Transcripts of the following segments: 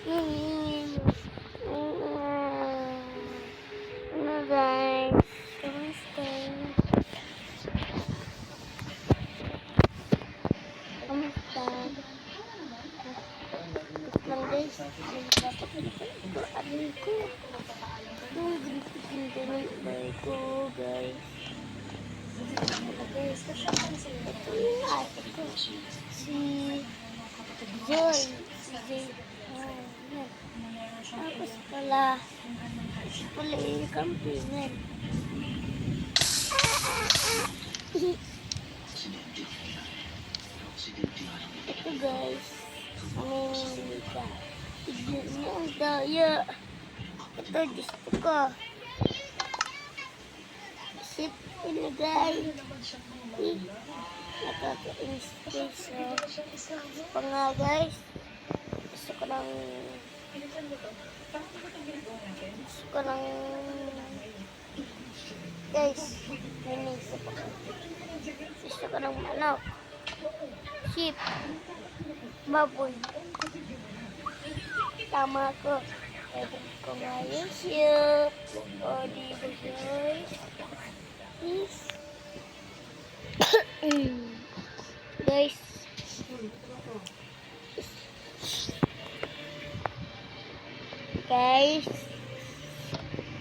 Ano guys? Kamusta? Kamusta? Lang guys, nagpapakita ko. Yung ganda ng bahay ko guys. Ito yung ate ko. Si Joy. Si Joy. Tapos pala yung kampinan. Ito guys, Amerika. Tignan mo ang daya. Ito gusto ko. Sip ilagay. Nakaka-inspiration. Pa nga guys. Gusto ko ng guys, nanisip ako. Gusto ko ng manok, sheep, baboy. Tama ko. Pwede ko ngayos yun. O diba guys? Please. Guys.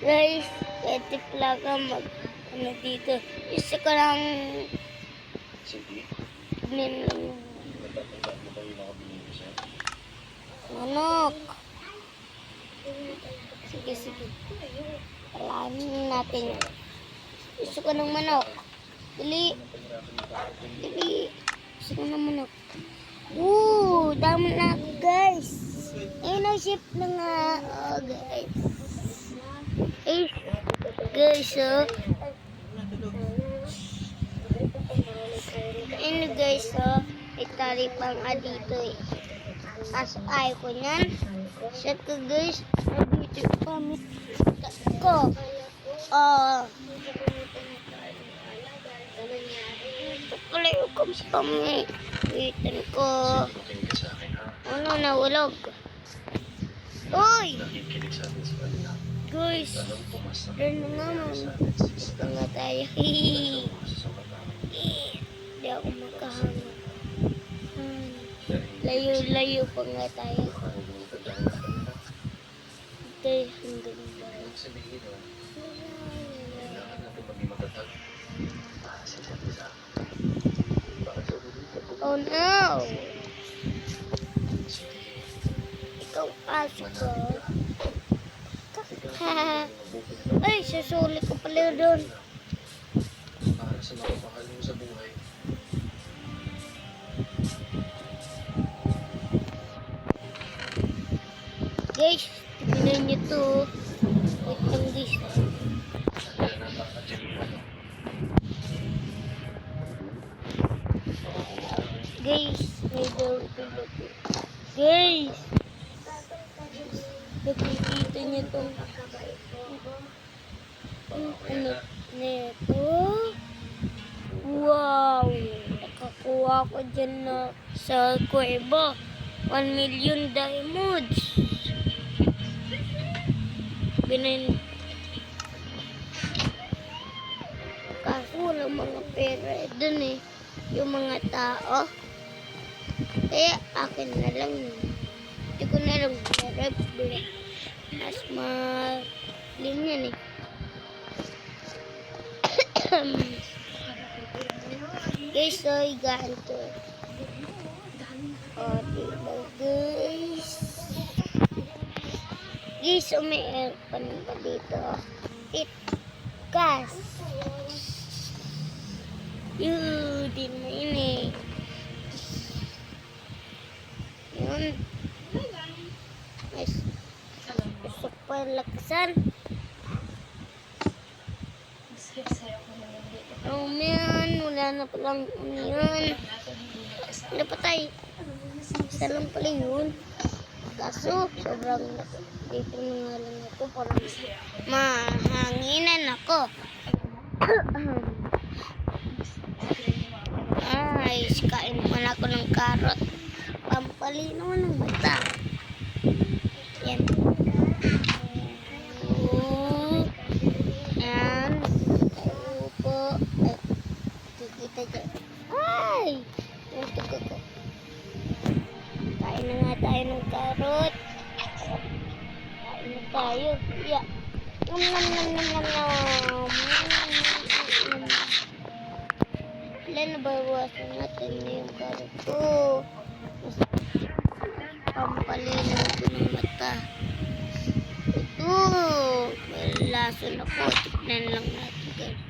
Guys, pwede plaga ano dito. Isa ko lang manok. Sige. Alamin natin. Gusto ko ng manok. Dili. Gusto ko ng manok. Dami na guys. Ayun ang ship na nga. Guys. Guys, Ayun guys, may tali pang dito eh. As ayaw ko nyan. Siya ko guys. Dito yung pamit ko. Ito pala yung pamitan ko. Ano nahulog? Uy! Guys, doon naman. Ito nga tayo. Hindi ako makahanap. Layo-layo pa nga tayo. Ito hanggang bahay. Oh no! Ikaw pasok ko. Ay, susulit ko pala doon. Para sa mga mahal mo sa buhay. Guys, tignan nyo to. Wait lang guys. Guys, may daw tulog. Guys! Nakikita niyo itong ano nito. Wow! Nakakuha ko dyan na sa kuweba. 1 million diamonds. Kaso walang mga pera dun eh. Yung mga tao. Kaya akin na lang yun. Hindi ko na lang na-replay. Mas malim yan eh. Guys, so higaan to. Diba guys? Guys, so may aircon pa dito. Gas. Di mo yun eh. Yun. Nice. Gusto pa laksan. Oh man, wala na palang yun. Wala pa tayo. Isa lang pala yun. Kaso, sobrang dito na nga lang ako. Parang mahanginan ako. Ay, kain naman ako ng karot. Pampalino ng mata. Yan. Yan. Tayo po. Ay, kikita dyan. Ay! Yung tugo ko. Kain na nga tayo ng karot. Kain na tayo. Yeah. Nom nom nom nom nom nom. Ilan na bawasan natin yung karot ko. Pampalinaw ko ng mata. Ito. May lason ako. Tignan lang natin guys.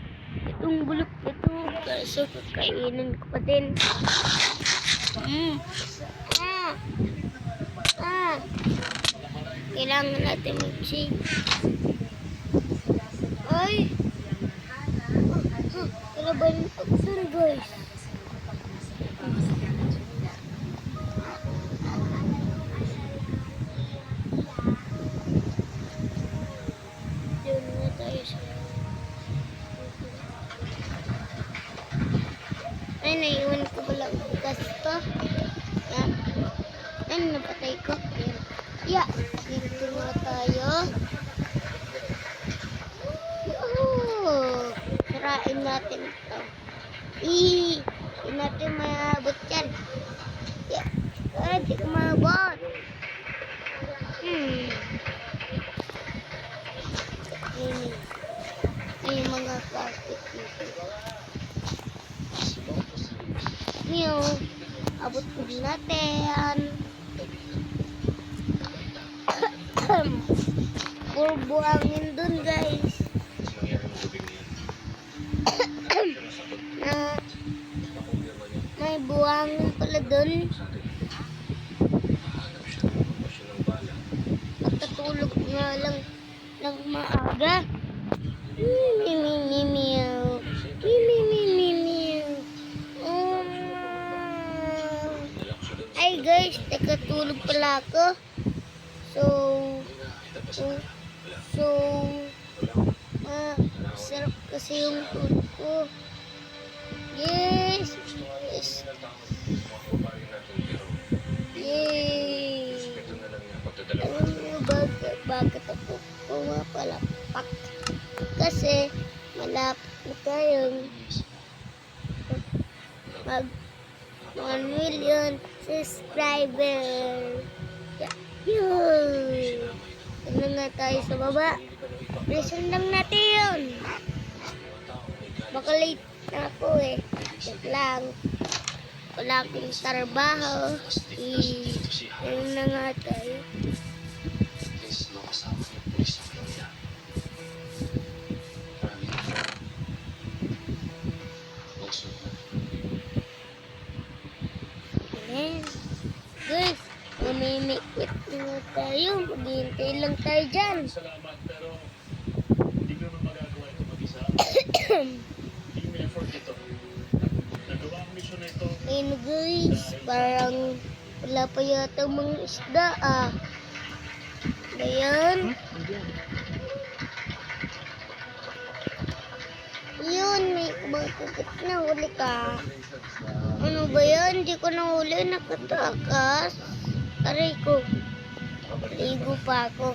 Itong bulok ito. Kaso kakainin ko pa din. Kailangan natin mag-shake. Ay! Kalaban yung pagsan guys. Diyan na tayo sa... Ay, naiwan ko pala ang bukas to. Yan. Yan, napatay ko. Yan. Yeah. Dito na tayo. Sarain natin ito. Hindi natin maabot yan. Yeah. Hindi ko maabot. Ay, mga plastic dito. Niyo, abot ko din natin. Puro buhangin dun guys. May buhangin pala dun. Pagkatulog nga lang ng maaga. Mimimimiyaw. Mimimimiyaw. Ay guys, nakatulog pala ako. Sarap kasi yung tulog ko. Yes! Yes! Yay! Alam mo bakit ako pumapalapak? Kasi malapit na tayong mag 1 million subscriber. Yun! Tignan nga tayo sa baba. Listen lang natin yun. Baka late na ako eh. Check lang. Wala akong trabaho. Yun na nga tayo. Ayan. Guys, mamimikit na tayo. Maghihintay lang tayo dyan. Salamat, pero hindi ko naman magagawa ito mag-isa. Hindi may effort ito. Nagawa ang mission na ito. Ayun guys, parang wala pa yata mga isda ah. Ayan. Yun, may kumakagat na huli ka. Ano ba yan? Hindi ko nahuli, nakatakas. Aray ko. Ligo pa ako.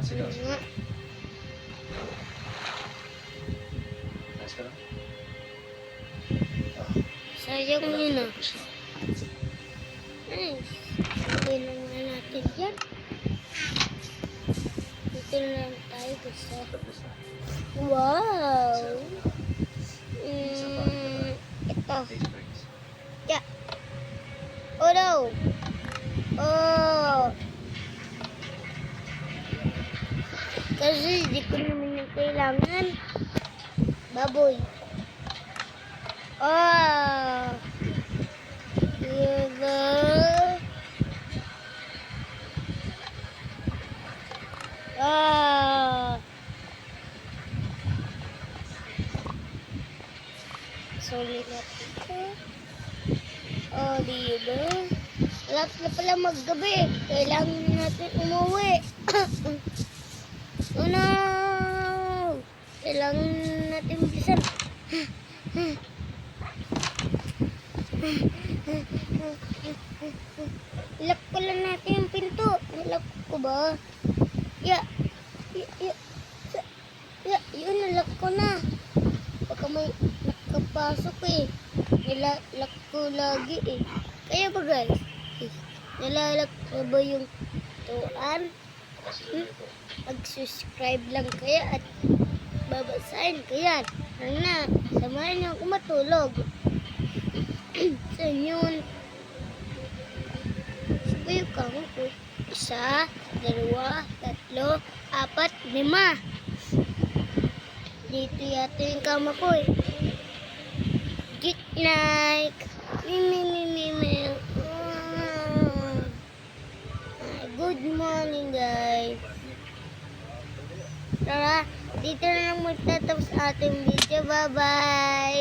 Nga. Sayang yun ah. Nice. Okay na nga natin yan. Dito na lang tayo gusto. Wow! Ito. Yeah. Oh no! Oh! Kasi di ko naman yung kailangan. Baboy. Oh! Diba? Ah! Solid natin ito. Oh, diba? Alas na pala maggabi. Kailangan natin umuwi. Oh no! Kailangan natin bilisan. Lock ko lang natin yung pinto. Lock ko ba? Ya. Yun, nalock ko na. Baka may nakapasok eh. Nilalak ko lagi eh. Kaya ba guys? Nilalak ko ba yung tuan? Mag-subscribe lang kaya at babasahin ko yan. Ano na, samahan niyo ako matulog. So yun. Subuyo ka mo ko. 1, 2, 3, 4, 5. Dito yata yung kama ko eh. Good night. Good morning guys. Tara, dito na lang magtatapos ating video. Bye bye.